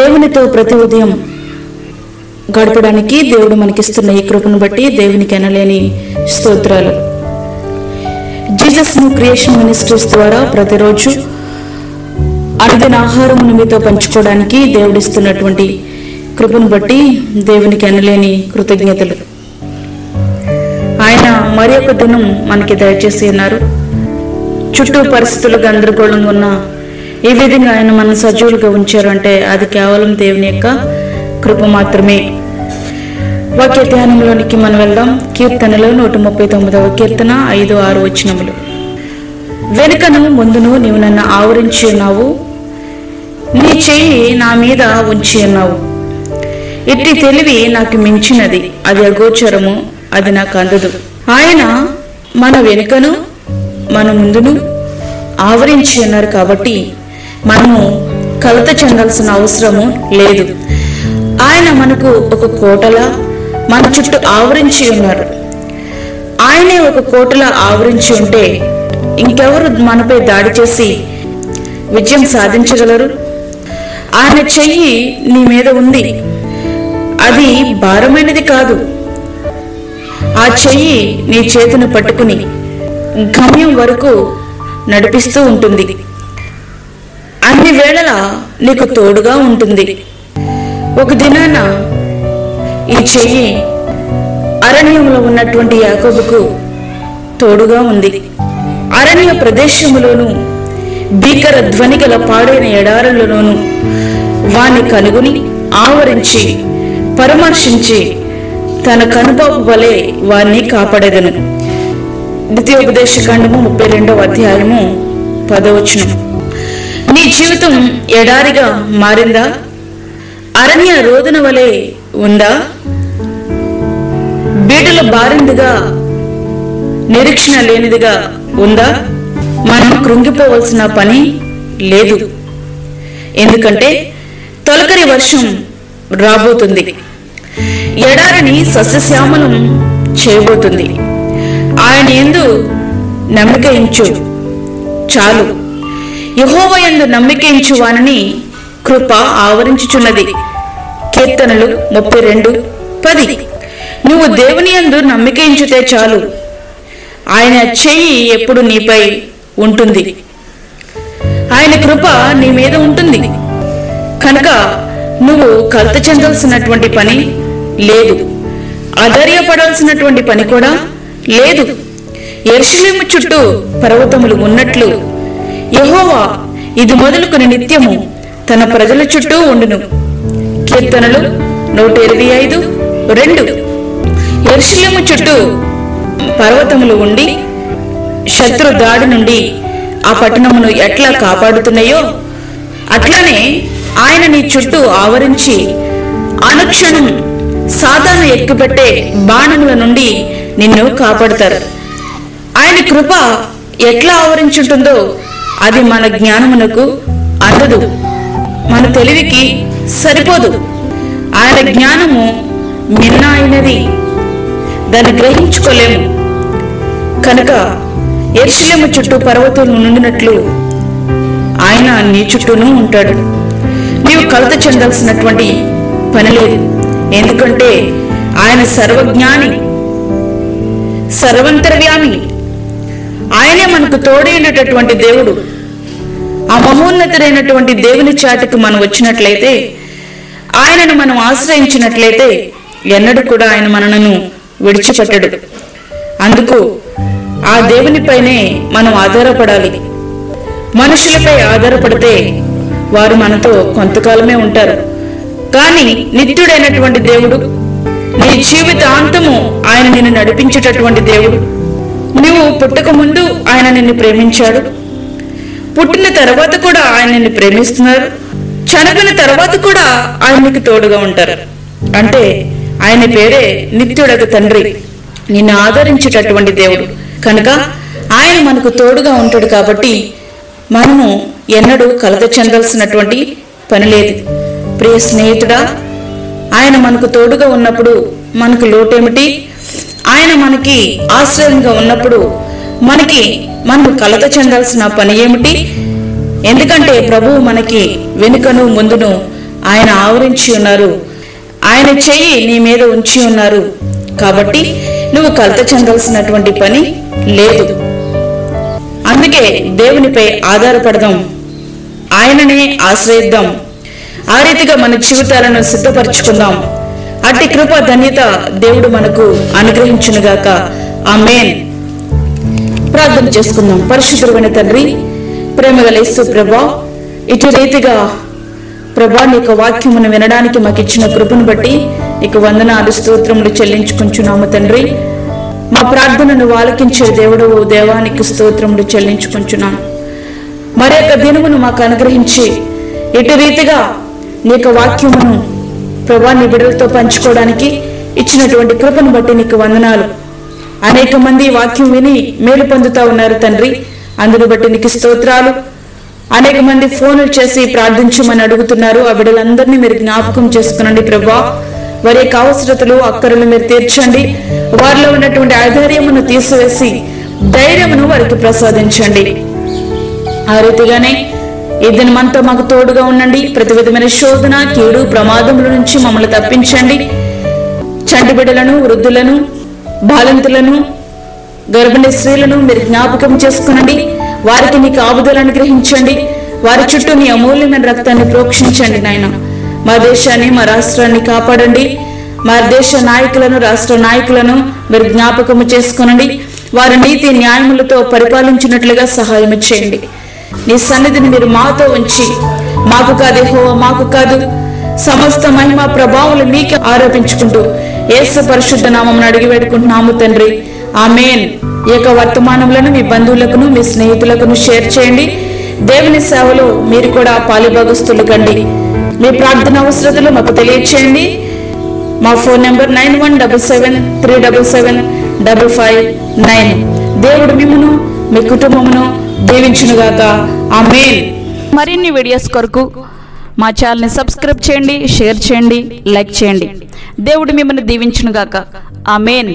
దేవునితో ప్రతి ఉదయం గడపడానికి దేవుడు మనకిస్తున్న ఈ కృపను బట్టి దేవునికి ఎనలేని స్తోత్రాలు. జీసస్ న్యూ క్రియేషన్ మినిస్ట్రీస్ ద్వారా ప్రతిరోజు అనుదిన ఆహారమును మీతో పంచుకోవడానికి దేవుడిస్తున్నటువంటి కృపను బట్టి దేవునికి ఎనలేని కృతజ్ఞతలు. ఆయన మరి ఒక దినం మనకి దయచేసి ఉన్నారు. చుట్టూ పరిస్థితులు గందరగోళంగా ఉన్న ఈ విధంగా ఆయన మనం సజీవులుగా ఉంచారు అంటే అది కేవలం దేవుని యొక్క కృప మాత్రమే. వాక్య ధ్యానంలోనికి మనం వెళ్దాం. కీర్తనలో 139వ కీర్తన 5-6 వచనములు. వెనుకను ముందును నీవు నన్ను ఆవరించి ఉన్నావు, నీ చెయ్యి నా మీద ఉంచి ఉన్నావు. ఇట్టి తెలివి నాకు మించినది, అది అగోచరము, అది నాకు అందదు. ఆయన మన వెనుకను మన ముందును ఆవరించి ఉన్నారు కాబట్టి మనము కలత చెందాల్సిన అవసరము లేదు. ఆయన మనకు ఒక కోటలా మన చుట్టూ ఆవరించి ఉన్నారు. ఆయనే ఒక కోటలా ఆవరించి ఉంటే ఇంకెవరు మనపై దాడి చేసి విజయం సాధించగలరు? ఆయన చెయ్యి నీ మీద ఉంది, అది భారమైనది కాదు. ఆ చెయ్యి నీ చేతిని పట్టుకుని గమ్యం వరకు నడిపిస్తూ ఉంటుంది. అన్ని వేళలా నీకు తోడుగా ఉంటుంది. ఒక దినాన ఈ చెయ్యి అరణ్యంలో ఉన్నటువంటి యాకోబుకు తోడుగా ఉంది. అరణ్య ప్రదేశములోను భీకర ధ్వని గల పాడైన ఎడారులలోను వాణ్ణి కనుగొని ఆవరించి పరామర్శించి తన కనుపాపు వలె వాణ్ణి కాపాడెదను. ద్వితీయోపదేశకాండము 32వ అధ్యాయము 10వ వచనం. నీ జీవితం ఎడారిగా మారిందా? అరణ్య రోదన వలె ఉందా? బీడుల బారిందిగా, నిరీక్షణ లేనిదిగా ఉందా? మనం కృంగిపోవలసిన పని లేదు. ఎందుకంటే తొలకరి వర్షం రాబోతుంది. ఎడారిని సస్యశ్యామలం చేయబోతుంది. ఆయన యందు నమ్మిక ఉంచు చాలు. యెహోవా యందు నమ్మిక ఉంచు వానిని కృప ఆవరించుచున్నది. కీర్తనలు 32:10. నువ్వు దేవుని యందు నమ్మిక ఉంచితే చాలు. ఆయన చెయ్యి ఎప్పుడు నీపై ఉంటుంది. ఆయన కృప నీ మీద ఉంటుంది కనుక నువ్వు కలత చెందాల్సినటువంటి పని లేదు. ఆధైర్యపడాల్సినటువంటి పని కూడా లేదు. యెరూషలేము చుట్టూ పర్వతములు ఉన్నట్లు యెహోవా ఇది మొదలుకొని నిత్యము తన ప్రజల చుట్టూ ఉండును. కీర్తనలు 125:2. యెరూషలేము చుట్టూ పర్వతములు ఉండి శత్రు దాడి నుండి ఆ పట్టణమును ఎట్లా కాపాడుతున్నాయో అట్లానే ఆయన నీ చుట్టూ ఆవరించి అనుక్షణం సాతాను ఎక్కుపెట్టే బాణముల నుండి నిన్ను కాపాడుతారు. ఆయన కృప ఎట్లా ఆవరించుంటుందో అది మన జ్ఞానమునకు అందదు, మన తెలివికి సరిపోదు. ఆయన జ్ఞానము మిన్న అయినది, దాన్ని గ్రహించుకోలేము. కనుక యెరూషలేము చుట్టూ పర్వతాలు నుండినట్లు ఆయన నీ చుట్టూనూ ఉంటాడు. నీవు కలత చెందాల్సినటువంటి పని లేదు. ఎందుకంటే ఆయన సర్వజ్ఞాని, సర్వంతర్యామి. ఆయనే మనకు తోడైనటువంటి దేవుడు. ఆ మహోన్నతుడైనటువంటి దేవుని చాటుకు మనం వచ్చినట్లయితే, ఆయనను మనం ఆశ్రయించినట్లయితే ఎన్నడూ కూడా ఆయన మనను విడిచిపెట్టడు. అందుకు ఆ దేవునిపైనే మనం ఆధారపడాలి. మనుషులపై ఆధారపడితే వారు మనతో కొంతకాలమే ఉంటారు. కానీ నిత్యుడైనటువంటి దేవుడు, నీ జీవితాంతము ఆయన నిన్ను నడిపించేటటువంటి దేవుడు. నువ్వు పుట్టక ముందు ఆయన నిన్ను ప్రేమించాడు, పుట్టిన తర్వాత కూడా ఆయన నిన్ను ప్రేమిస్తున్నారు, చనిపోయిన తర్వాత కూడా ఆయన నీకు తోడుగా ఉంటారు. అంటే ఆయన పేరే నిత్యుడకు తండ్రి, నిన్ను ఆదరించేటటువంటి దేవుడు. కనుక ఆయన మనకు తోడుగా ఉంటాడు కాబట్టి మనము ఎన్నడూ కలత చెందాల్సినటువంటి పని లేదు. ప్రియ స్నేహితుడా, ఆయన మనకు తోడుగా ఉన్నప్పుడు మనకు లోటేమిటి? ఆయన మనకి ఆశ్రయంగా ఉన్నప్పుడు మనకు కలత చెందాల్సిన పని ఏమిటి? ఎందుకంటే ప్రభువు మనకి వెనుకను ముందును ఆయన ఆవరించి ఉన్నారు, ఆయన చెయ్యి నీ మీద ఉంచి ఉన్నారు. కాబట్టి నువ్వు కలత చెందాల్సినటువంటి పని లేదు. అందుకే దేవునిపై ఆధారపడదాం, ఆయననే ఆశ్రయిద్దాం. ఆ రీతిగా మన జీవితాలను సిద్ధపరచుకుందాం. అట్టి కృప ధన్యత దేవుడు మనకు అనుగ్రహించునుగాక. ఆమేన్. ప్రార్థన చేసుకుందాం. పరిశుద్ధమైన తండ్రి, ప్రేమగల యేసు ప్రభా, ఇటు రీతిగా ప్రభా నీ యొక్క వాక్యమును వినడానికి మాకు ఇచ్చిన కృపను బట్టి నీకు వందనాలు స్తోత్రములు చెల్లించుకుంటున్నాము తండ్రి. మా ప్రార్థనను ఆలకించే దేవుడవు దేవానికి స్తోత్రములు చెల్లించుకుంటున్నాను. మరి యొక్క దినమును మాకు అనుగ్రహించి ఇటు రీతిగా నీ యొక్క వాక్యమును ప్రభా నీ బిడ్డలతో పంచుకోవడానికి ఇచ్చినటువంటి కృపను బట్టి నీకు వందనాలు. అనేక మంది వాక్యం విని మేలు పొందుతా ఉన్నారు తండ్రి, అందును బట్టి నీకు స్తోత్రాలు. అనేక మంది ఫోన్లు చేసి ప్రార్థించమని అడుగుతున్నారు. ఆ బిడ్డలందరినీ మీరు జ్ఞాపకం చేసుకునండి ప్రభా. వారి యొక్క అవసరతలు అక్కరలు మీరు తీర్చండి. వారిలో ఉన్నటువంటి ఆధైర్యమును తీసివేసి ధైర్యమును వారికి ప్రసాదించండి. ఆ రీతిగానే ఈ దినమంతా మాకు తోడుగా ఉండండి. ప్రతి విధమైన శోధన, కీడు, ప్రమాదముల నుంచి మమ్మల్ని తప్పించండి. చంటి బిడ్డలను, వృద్ధులను, బాలింతులను, గర్భిణీ స్త్రీలను మీరు జ్ఞాపకం చేసుకునండి. వారికి నీ కాపుదలను అనుగ్రహించండి. వారి చుట్టూ నీ అమూల్యమైన రక్తాన్ని ప్రోక్షించండి నాయన. మా దేశాన్ని, మా రాష్ట్రాన్ని కాపాడండి. మా దేశ నాయకులను, రాష్ట్ర నాయకులను మీరు జ్ఞాపకము చేసుకునండి. వారి నీతి న్యాయములతో పరిపాలించినట్లుగా సహాయం చేయండి. నీ సన్నిధిని మీరు మాతో ఉంచి, మాకు కాదు యెహోవా, మాకు కాదు, సమస్త మహిమ ప్రభావాలు మీకే ఆరోపించుకుంటూ యేసు పరిశుద్ధ నామమున అడిగి వేడుకుంటున్నాము తండ్రి. ఆమేన్. ఈ యొక్క వర్తమానములను మీ బంధువులకును మీ స్నేహితులకును షేర్ చేయండి. దేవుని సేవలో మీరు కూడా పాలిభాగస్తులు కండి. మీ ప్రార్థన అవసరతలు మాకు తెలియచేయండి. మా ఫోన్ నెంబర్ 9177377559. దేవుడు మిమ్మును మీ కుటుంబమును దీవించునుగాక. ఆమేన్. మరిన్ని వీడియోస్ కొరకు మా ఛానల్ని సబ్స్క్రైబ్ చేయండి, షేర్ చేయండి, లైక్ చేయండి. దేవుడు మిమ్మల్ని దీవించునుగాక. ఆమేన్.